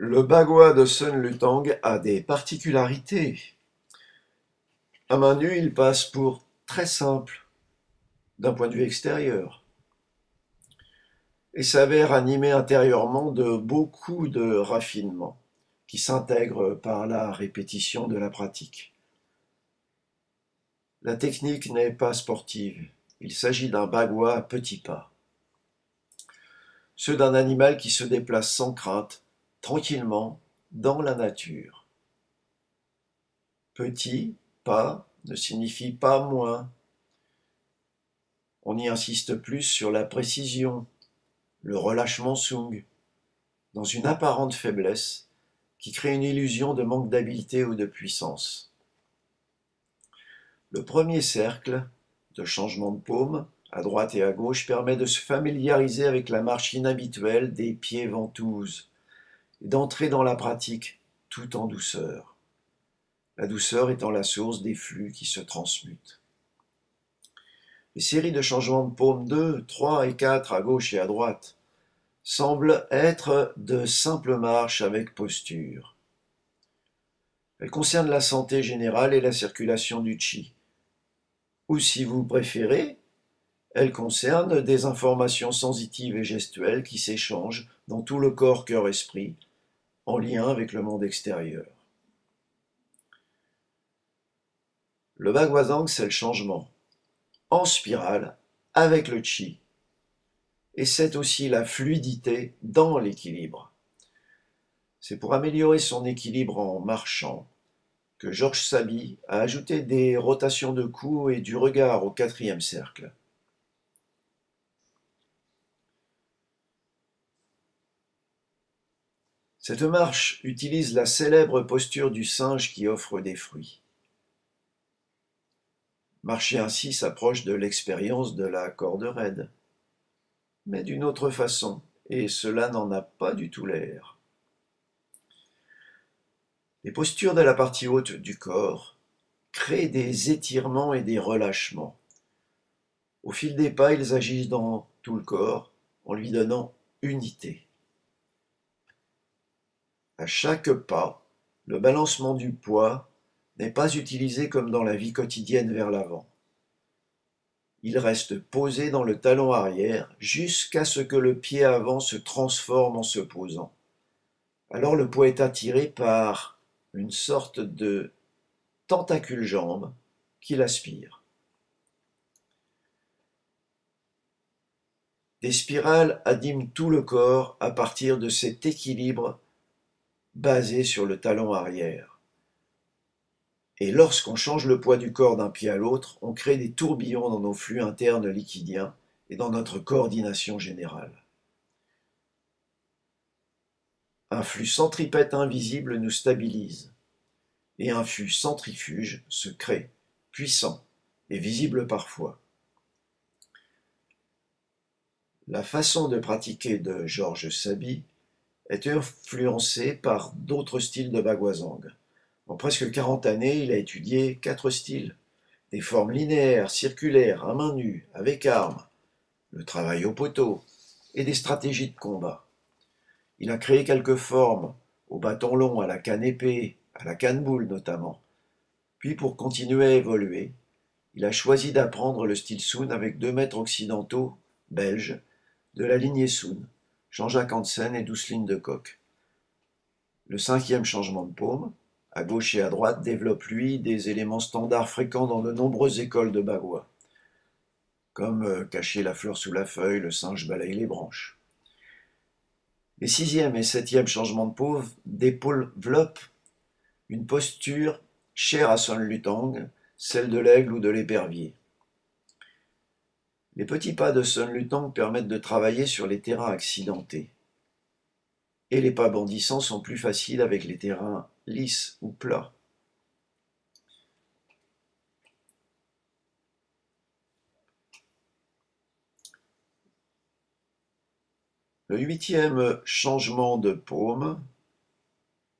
Le bagua de Sun Lutang a des particularités. À main nue, il passe pour très simple d'un point de vue extérieur et s'avère animé intérieurement de beaucoup de raffinements qui s'intègrent par la répétition de la pratique. La technique n'est pas sportive, il s'agit d'un bagua à petits pas, ceux d'un animal qui se déplace sans crainte, tranquillement, dans la nature. Petit pas ne signifie pas moins. On y insiste plus sur la précision, le relâchement sung, dans une apparente faiblesse qui crée une illusion de manque d'habileté ou de puissance. Le premier cercle de changement de paume, à droite et à gauche, permet de se familiariser avec la marche inhabituelle des pieds ventouses et d'entrer dans la pratique tout en douceur. La douceur étant la source des flux qui se transmutent. Les séries de changements de paume 2, 3 et 4 à gauche et à droite semblent être de simples marches avec posture. Elles concernent la santé générale et la circulation du chi. Ou si vous préférez, elles concernent des informations sensitives et gestuelles qui s'échangent dans tout le corps, cœur, esprit, en lien avec le monde extérieur. Le Bagwazang, c'est le changement en spirale avec le chi. Et c'est aussi la fluidité dans l'équilibre. C'est pour améliorer son équilibre en marchant que Georges Sabi a ajouté des rotations de cou et du regard au quatrième cercle. Cette marche utilise la célèbre posture du singe qui offre des fruits. Marcher ainsi s'approche de l'expérience de la corde raide, mais d'une autre façon, et cela n'en a pas du tout l'air. Les postures de la partie haute du corps créent des étirements et des relâchements. Au fil des pas, ils agissent dans tout le corps en lui donnant unité. À chaque pas, le balancement du poids n'est pas utilisé comme dans la vie quotidienne vers l'avant. Il reste posé dans le talon arrière jusqu'à ce que le pied avant se transforme en se posant. Alors le poids est attiré par une sorte de tentacule-jambe qui l'aspire. Des spirales animent tout le corps à partir de cet équilibre basé sur le talon arrière. Et lorsqu'on change le poids du corps d'un pied à l'autre, on crée des tourbillons dans nos flux internes liquidiens et dans notre coordination générale. Un flux centripète invisible nous stabilise, et un flux centrifuge se crée, puissant et visible parfois. La façon de pratiquer de Georges Sabi est influencée par d'autres styles de Bagwazang. En presque 40 années, il a étudié 4 styles, des formes linéaires, circulaires, à main nue, avec armes, le travail au poteau et des stratégies de combat. Il a créé quelques formes, au bâton long, à la canne épée, à la canne boule notamment. Puis pour continuer à évoluer, il a choisi d'apprendre le style Sun avec 2 maîtres occidentaux, belges, de la lignée Sun, Jean-Jacques Hansen et Douceline de Coq. Le 5e changement de paume, à gauche et à droite, développe lui des éléments standards fréquents dans de nombreuses écoles de bagua, comme cacher la fleur sous la feuille, le singe balaye les branches. Les 6e et 7e changements de paume développent une posture chère à Sun Lutang, celle de l'aigle ou de l'épervier. Les petits pas de Sun Lutang permettent de travailler sur les terrains accidentés. Et les pas bondissants sont plus faciles avec les terrains lisses ou plats. Le 8e changement de paume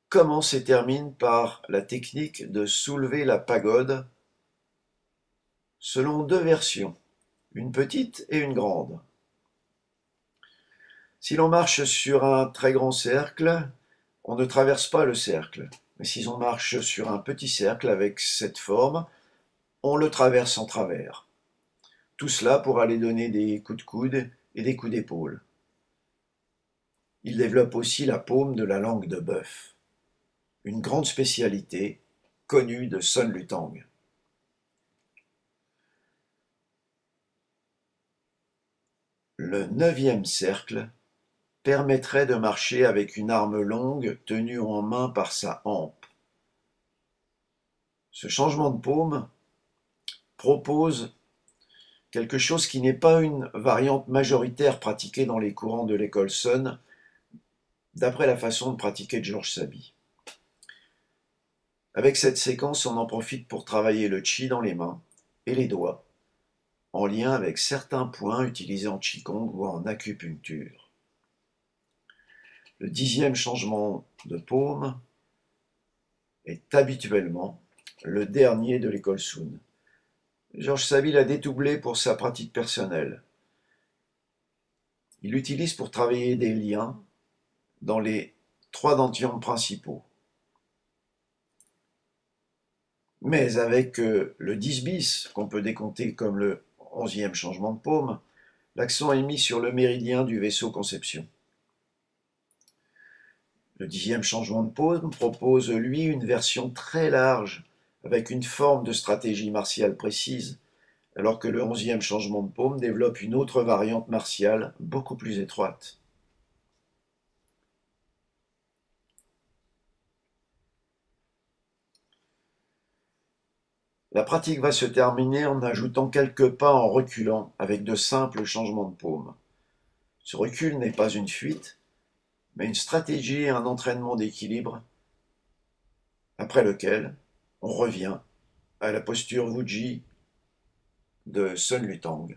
commence et termine par la technique de soulever la pagode selon 2 versions, une petite et une grande. Si l'on marche sur un très grand cercle, On ne traverse pas le cercle, mais si on marche sur un petit cercle avec cette forme, on le traverse en travers. Tout cela pour aller donner des coups de coude et des coups d'épaule. Il développe aussi la paume de la langue de bœuf, une grande spécialité connue de Sun Lutang. Le 9e cercle permettrait de marcher avec une arme longue tenue en main par sa hampe. Ce changement de paume propose quelque chose qui n'est pas une variante majoritaire pratiquée dans les courants de l'école Sun, d'après la façon de pratiquer de Georges Sabi. Avec cette séquence, on en profite pour travailler le chi dans les mains et les doigts, en lien avec certains points utilisés en qigong ou en acupuncture. Le 10e changement de paume est habituellement le dernier de l'école Sun. Georges Sabi l'a dédoublé pour sa pratique personnelle. Il l'utilise pour travailler des liens dans les 3 dantians principaux. Mais avec le 10 bis, qu'on peut décompter comme le 11e changement de paume, l'accent est mis sur le méridien du vaisseau conception. Le 10e changement de paume propose, lui, une version très large, avec une forme de stratégie martiale précise, alors que le 11e changement de paume développe une autre variante martiale beaucoup plus étroite. La pratique va se terminer en ajoutant quelques pas en reculant avec de simples changements de paume. Ce recul n'est pas une fuite, mais une stratégie et un entraînement d'équilibre, après lequel on revient à la posture Wuji de Sun Lutang.